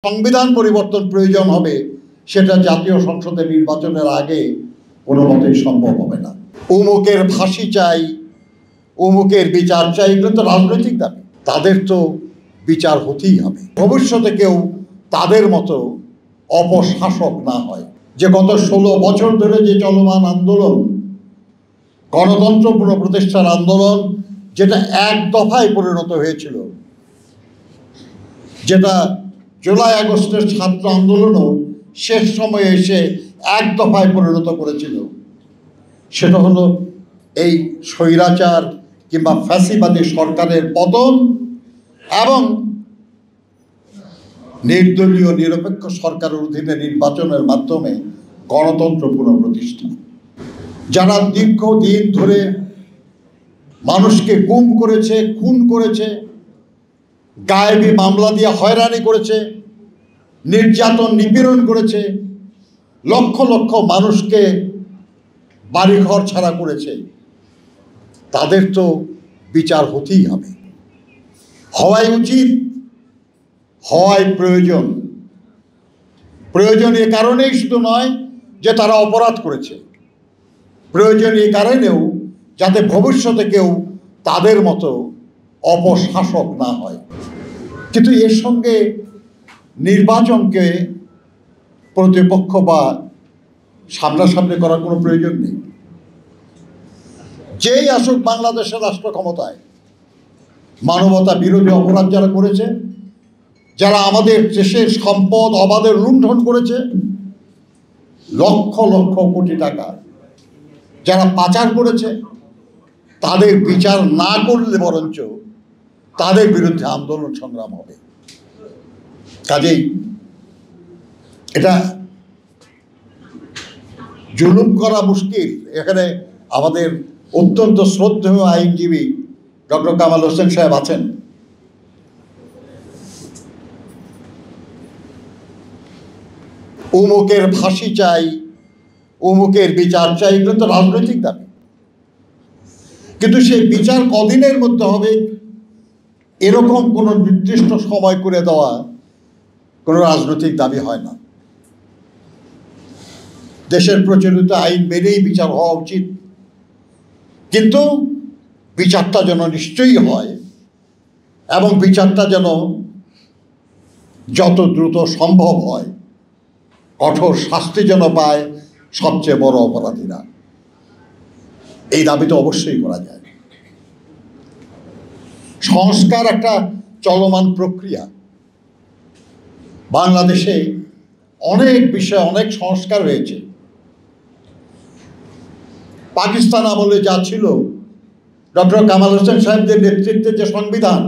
সংবিধান পরিবর্তন প্রয়োজন হবে, সেটা জাতীয় সংসদের নির্বাচনের আগে কোনো মতেই সম্ভব হবে না। অমুকের ফাঁসি চাই, অমুকের বিচার চাই, এগুলো তো রাজনৈতিক দাবি। তাদের তো বিচার হতেই হবে। ভবিষ্যতে কেউ তাদের মতো অপশাসক না হয়। যে গত 16 বছর ধরে যে চলমান আন্দোলন, গণতন্ত্র পুনঃপ্রতিষ্ঠার আন্দোলন, যেটা এক দফায় পরিণত হয়েছিল, যেটা জুলাই আগস্টের ছাত্র আন্দোলনও শেষ সময়ে এসে এক দফায় পরিণত করেছিল, সেটা হলো এই স্বৈরাচার কিংবা ফ্যাসিবাদী সরকারের পতন এবং নির্দলীয় নিরপেক্ষ সরকারের অধীনে নির্বাচনের মাধ্যমে গণতন্ত্র পুনঃপ্রতিষ্ঠা। যারা দীর্ঘদিন ধরে মানুষকে গুম করেছে, খুন করেছে, গায়েবী মামলা দিয়ে হয়রানি করেছে, নির্যাতন নিপীড়ন করেছে, লক্ষ লক্ষ মানুষকে বাড়িঘর ছাড়া করেছে, তাদের তো বিচার হতেই হবে। হওয়াই উচিত, হওয়াই প্রয়োজন। প্রয়োজন এ কারণেই শুধু নয় যে তারা অপরাধ করেছে, প্রয়োজন এ কারণেও যাতে ভবিষ্যতে কেউ তাদের মতো অপশাসক না হয়। কিন্তু এর সঙ্গে নির্বাচনকে প্রতিপক্ষ বা সামনাসামনি করার কোনো প্রয়োজন নেই। যেই আসুক বাংলাদেশের রাষ্ট্র ক্ষমতায়, মানবতা বিরোধী অপরাধ যারা করেছে, যারা আমাদের দেশের সম্পদ অবাধে লুণ্ঠন করেছে, লক্ষ লক্ষ কোটি টাকা যারা পাচার করেছে, তাদের বিচার না করলে বরঞ্চ তাদের বিরুদ্ধে আন্দোলন সংগ্রাম হবে। কাজেই এটা জুলুম করা মুশকিল। এখানে আমাদের অত্যন্ত শ্রদ্ধেয় আইনজীবী ডক্টর কামাল হোসেন সাহেব আছেন। অমুকের ফাঁসি চাই, অমুকের বিচার চাই, এগুলো তো রাজনৈতিক দাবি। কিন্তু সেই বিচার কদিনের মধ্যে হবে এরকম কোনো নির্দিষ্ট সময় করে দেওয়া কোনো রাজনৈতিক দাবি হয় না। দেশের প্রচলিত আইন মেনেই বিচার হওয়া উচিত, কিন্তু বিচারটা যেন নিশ্চয়ই হয় এবং বিচারটা যেন যত দ্রুত সম্ভব হয়, কঠোর শাস্তি যেন পায় সবচেয়ে বড় অপরাধীরা। এই দাবি তো অবশ্যই করা যায়। সংস্কার একটা চলমান প্রক্রিয়া। বাংলাদেশে অনেক বিষয়ে অনেক সংস্কার হয়েছে। পাকিস্তান আমলে যা ছিল, ডক্টর কামাল হোসেন সাহেবদের নেতৃত্বে যে সংবিধান,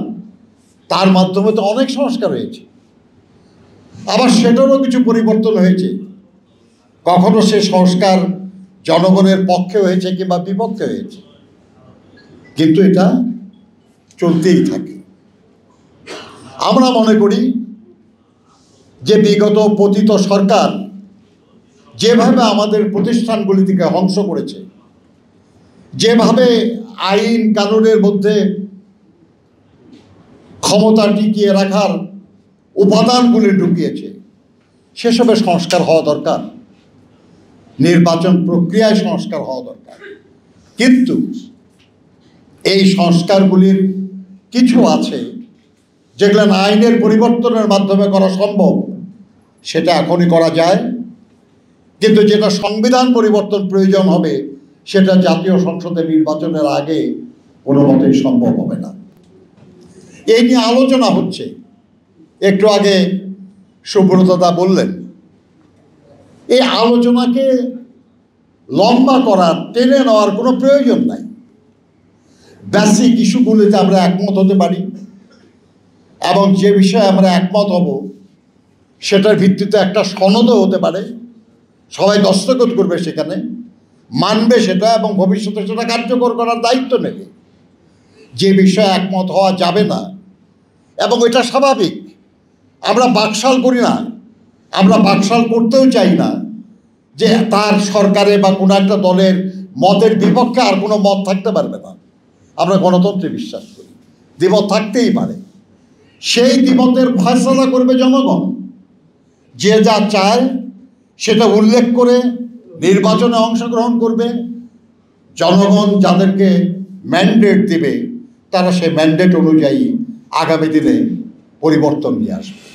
তার মাধ্যমে তো অনেক সংস্কার হয়েছে। আবার সেটারও কিছু পরিবর্তন হয়েছে। কখনো সে সংস্কার জনগণের পক্ষে হয়েছে কিংবা বিপক্ষে হয়েছে, কিন্তু এটা চলতেই থাকে। আমরা মনে করি যে বিগত পতিত সরকার যেভাবে আমাদের প্রতিষ্ঠানগুলি থেকে ধ্বংস করেছে, যেভাবে আইন কানুনের মধ্যে ক্ষমতা টিকিয়ে রাখার উপাদানগুলি ঢুকিয়েছে, সেসবের সংস্কার হওয়া দরকার। নির্বাচন প্রক্রিয়ায় সংস্কার হওয়া দরকার। কিন্তু এই সংস্কারগুলির কিছু আছে যেগুলো আইনের পরিবর্তনের মাধ্যমে করা সম্ভব, সেটা এখনই করা যায়। কিন্তু যেটা সংবিধান পরিবর্তন প্রয়োজন হবে, সেটা জাতীয় সংসদের নির্বাচনের আগে কোনো মতেই সম্ভব হবে না। এই নিয়ে আলোচনা হচ্ছে। একটু আগে সুব্রতদা বললেন, এই আলোচনাকে লম্বা করার, টেনে নেওয়ার কোনো প্রয়োজন নাই। বেসিক ইস্যুগুলিতে আমরা একমত হতে পারি এবং যে বিষয়ে আমরা একমত হব সেটার ভিত্তিতে একটা সনদও হতে পারে। সবাই দস্তখত করবে, সেখানে মানবে সেটা এবং ভবিষ্যতে সেটা কার্যকর করার দায়িত্ব নেবে। যে বিষয়ে একমত হওয়া যাবে না, এবং এটা স্বাভাবিক। আমরা বাকশাল করি না, আমরা বাকশাল করতেও চাই না যে তার সরকারে বা কোনো একটা দলের মতের বিপক্ষে আর কোনো মত থাকতে পারবে না। আমরা গণতন্ত্রে বিশ্বাস করি, দ্বিমত থাকতেই পারে। সেই দ্বিমতের ফয়সালা করবে জনগণ। যে যা চায় সেটা উল্লেখ করে নির্বাচনে অংশগ্রহণ করবে। জনগণ যাদেরকে ম্যান্ডেট দেবে তারা সেই ম্যান্ডেট অনুযায়ী আগামী দিনে পরিবর্তন নিয়ে আসবে।